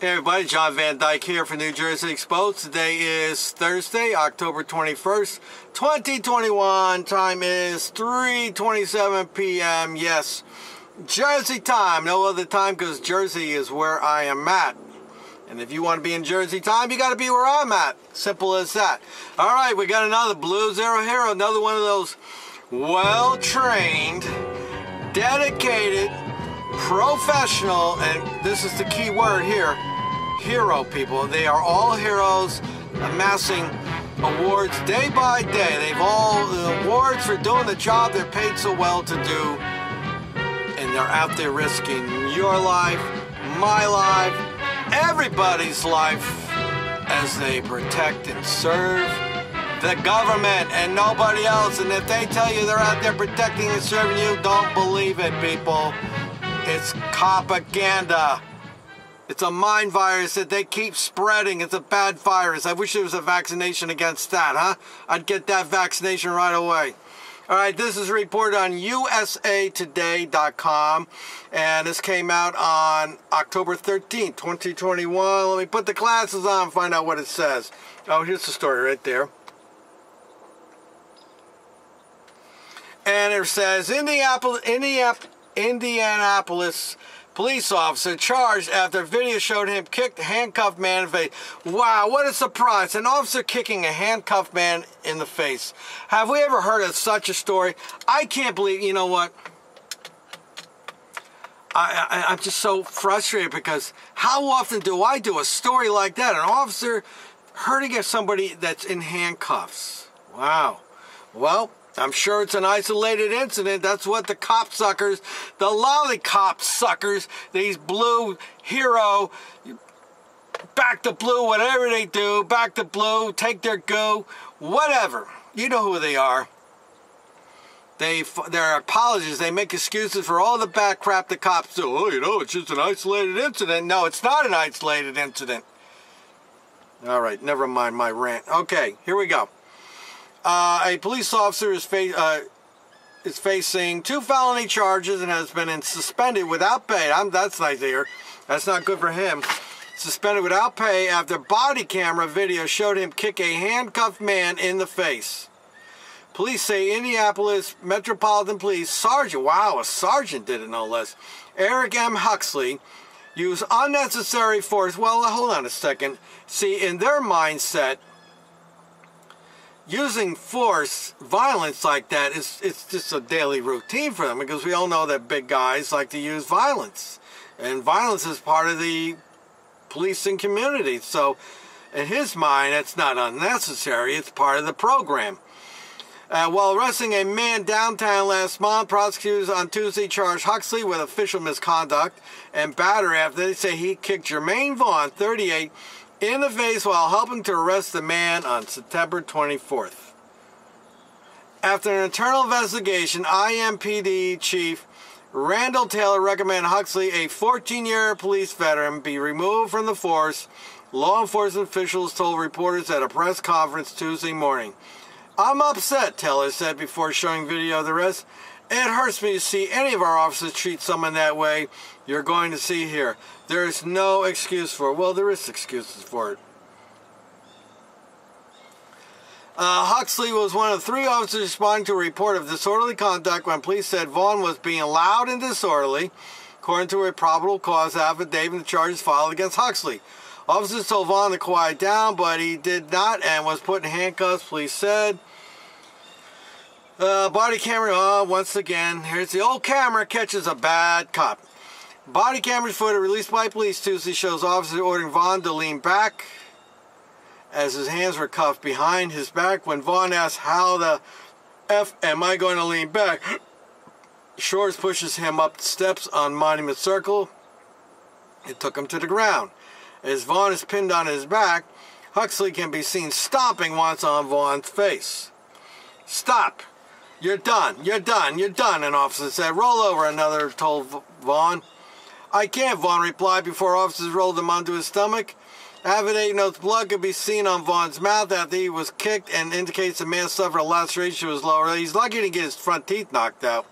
Hey everybody, John Van Dyke here for New Jersey Exposed. Today is Thursday, October 21st, 2021. Time is 3:27 p.m. Yes, Jersey time. No other time because Jersey is where I am at. And if you want to be in Jersey time, you got to be where I'm at. Simple as that. All right, we got another Blue Zero hero. Another one of those well-trained, dedicated, professional, and this is the key word here, hero people. They are all heroes, amassing awards day by day. They've all the awards for doing the job they're paid so well to do, and they're out there risking your life, my life, everybody's life as they protect and serve the government and nobody else. And if they tell you they're out there protecting and serving you, don't believe it, people. It's propaganda. It's a mind virus that they keep spreading. It's a bad virus. I wish there was a vaccination against that, huh? I'd get that vaccination right away. All right, this is reported on usatoday.com, and this came out on October 13th, 2021. Let me put the glasses on and find out what it says. Oh, here's the story right there. And it says, Indianapolice police officer charged after video showed him kick a handcuffed man in the face. Wow, what a surprise. An officer kicking a handcuffed man in the face. Have we ever heard of such a story? I can't believe, you know what? I'm just so frustrated because how often do I do a story like that? An officer hurting at somebody that's in handcuffs. Wow. Well, I'm sure it's an isolated incident. That's what the copsuckers, the lollipop suckers, these blue hero, back to blue, whatever they do, back to blue, take their goo, whatever. You know who they are. Their apologies, they make excuses for all the bad crap the cops do. Oh, you know, it's just an isolated incident. No, it's not an isolated incident. All right, never mind my rant. Okay, here we go. A police officer is facing 2 felony charges and has been suspended without pay. That's nice to hear. That's not good for him. Suspended without pay after body camera video showed him kick a handcuffed man in the face. Police say Indianapolis Metropolitan Police Sergeant, wow, a sergeant did it no less, Eric M. Huxley, used unnecessary force. Well, hold on a second. See, in their mindset, using force, violence like that, it's just a daily routine for them because we all know that big guys like to use violence. And violence is part of the policing community. So in his mind, it's not unnecessary. It's part of the program. While arresting a man downtown last month, prosecutors on Tuesday charged Huxley with official misconduct and battery after they say he kicked Jermaine Vaughn, 38, in the face while helping to arrest the man on September 24th. After an internal investigation, IMPD Chief Randall Taylor recommended Huxley, a 14-year police veteran, be removed from the force. Law enforcement officials told reporters at a press conference Tuesday morning. I'm upset, Taylor said before showing video of the arrest. It hurts me to see any of our officers treat someone that way. You're going to see here. There is no excuse for it. Well, there is excuses for it. Huxley was one of 3 officers responding to a report of disorderly conduct when police said Vaughn was being loud and disorderly, according to a probable cause affidavit. The charges filed against Huxley. Officers told Vaughn to quiet down, but he did not and was put in handcuffs, police said. Body camera, once again, here's the old camera catches a bad cop. Body camera footage released by police Tuesday shows officers ordering Vaughn to lean back as his hands were cuffed behind his back. When Vaughn asked, how the F am I going to lean back? Shores pushes him up the steps on Monument Circle. It took him to the ground. As Vaughn is pinned on his back, Huxley can be seen stomping once on Vaughn's face. Stop. You're done. You're done. You're done, an officer said. Roll over, another told Vaughn. I can't, Vaughn replied before officers rolled him onto his stomach. Affidavit notes blood could be seen on Vaughn's mouth after he was kicked and indicates the man suffered a laceration to his lower. He's lucky to get his front teeth knocked out.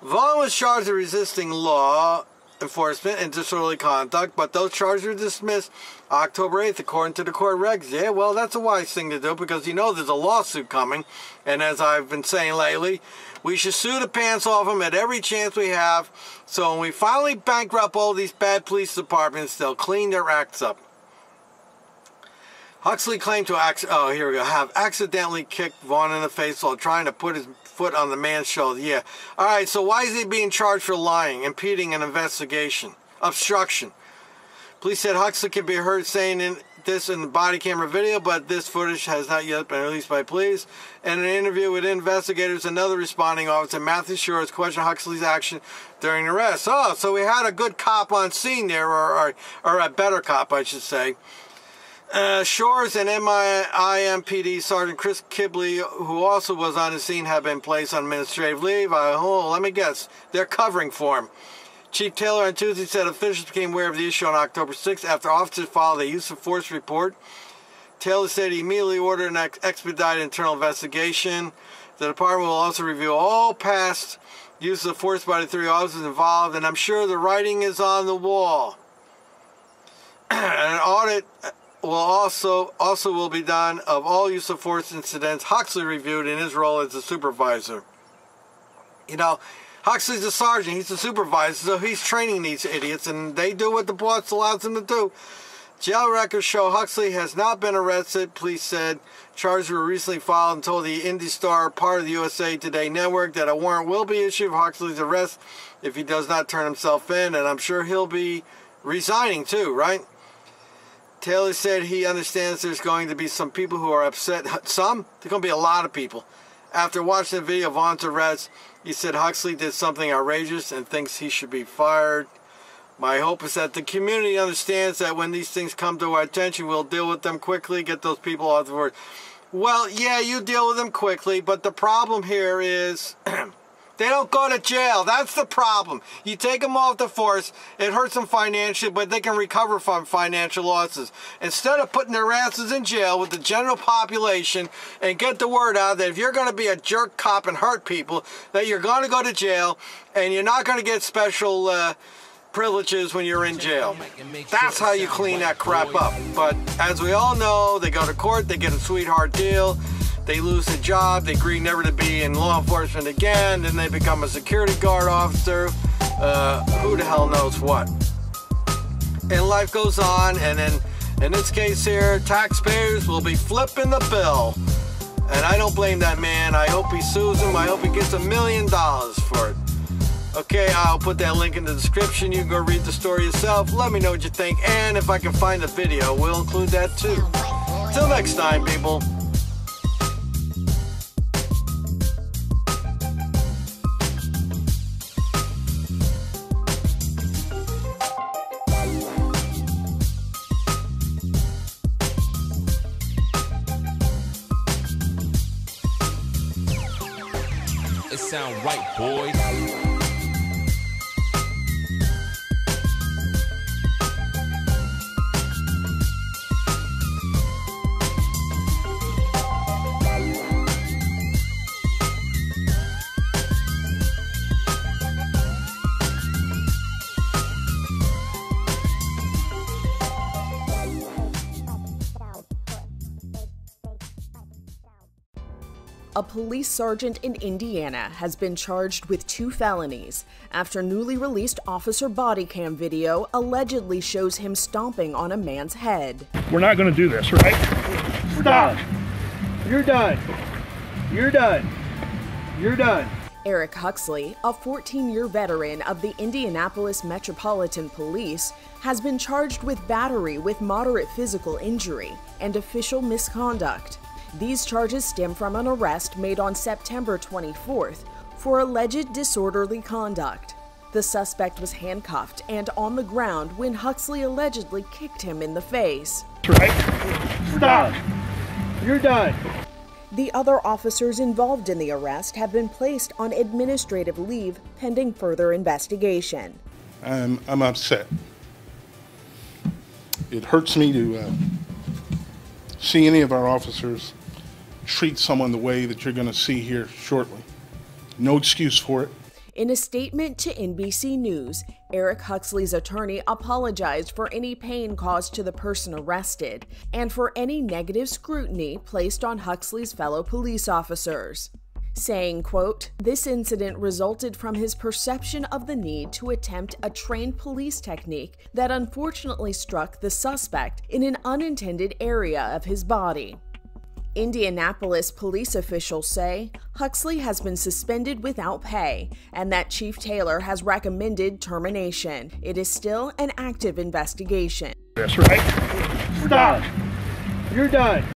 Vaughn was charged with resisting law enforcement and disorderly conduct, but those charges were dismissed October 8th according to the court regs. Yeah, well, that's a wise thing to do because you know there's a lawsuit coming, and as I've been saying lately, we should sue the pants off them at every chance we have, so when we finally bankrupt all these bad police departments, they'll clean their acts up. Huxley claimed to have accidentally kicked Vaughn in the face while trying to put his foot on the man's shoulder. Yeah. All right, so why is he being charged for lying, impeding an investigation, obstruction? Police said Huxley could be heard saying this in the body camera video, but this footage has not yet been released by police. In an interview with investigators, another responding officer, Matthew Shores, questioned Huxley's action during the arrest. Oh, so we had a good cop on scene there, or a better cop, I should say. Shores and MIMPD Sergeant Chris Kibley, who also was on the scene, have been placed on administrative leave. Let me guess, they're covering for him. Chief Taylor on Tuesday said officials became aware of the issue on October 6th after officers filed a use of force report. Taylor said he immediately ordered an expedited internal investigation. The department will also review all past use of force by the 3 officers involved, and I'm sure the writing is on the wall. An audit will also be done of all use of force incidents Huxley reviewed in his role as a supervisor. You know, Huxley's a sergeant, he's a supervisor, so he's training these idiots, and they do what the boss allows them to do. Jail records show Huxley has not been arrested, police said. Charges were recently filed and told the Indy Star, part of the USA Today network, that a warrant will be issued for Huxley's arrest if he does not turn himself in, and I'm sure he'll be resigning too, right? Taylor said he understands there's going to be some people who are upset. There's going to be a lot of people. After watching the video of Vaughn's arrest, he said Huxley did something outrageous and thinks he should be fired. My hope is that the community understands that when these things come to our attention, we'll deal with them quickly, get those people off the force. Well, yeah, you deal with them quickly, but the problem here is they don't go to jail. That's the problem. You take them off the force, it hurts them financially, but they can recover from financial losses. Instead of putting their asses in jail with the general population and get the word out that if you're going to be a jerk cop and hurt people, that you're going to go to jail and you're not going to get special privileges when you're in jail. That's how you clean that crap up. But as we all know, they go to court, they get a sweetheart deal. They lose a job, they agree never to be in law enforcement again, then they become a security guard officer, who the hell knows what. And life goes on, and then in this case here, taxpayers will be flipping the bill. And I don't blame that man. I hope he sues him. I hope he gets $1 million for it. Okay, I'll put that link in the description. You can go read the story yourself. Let me know what you think, and if I can find the video, we'll include that too. Till next time, people. It sound right, boys. A police sergeant in Indiana has been charged with 2 felonies after newly released officer body cam video allegedly shows him stomping on a man's head. We're not going to do this, right? Stop! You're done. You're done. You're done. Eric Huxley, a 14-year veteran of the Indianapolis Metropolitan Police, has been charged with battery with moderate physical injury and official misconduct. These charges stem from an arrest made on September 24th for alleged disorderly conduct. The suspect was handcuffed and on the ground when Huxley allegedly kicked him in the face. Right? Stop! You're done. The other officers involved in the arrest have been placed on administrative leave pending further investigation. I'm upset. It hurts me to see any of our officers treat someone the way that you're going to see here shortly. No excuse for it. In a statement to NBC News, Eric Huxley's attorney apologized for any pain caused to the person arrested and for any negative scrutiny placed on Huxley's fellow police officers, saying, quote, "This incident resulted from his perception of the need to attempt a trained police technique that unfortunately struck the suspect in an unintended area of his body." Indianapolis police officials say Huxley has been suspended without pay and that Chief Taylor has recommended termination. It is still an active investigation. That's right. Stop. You're done.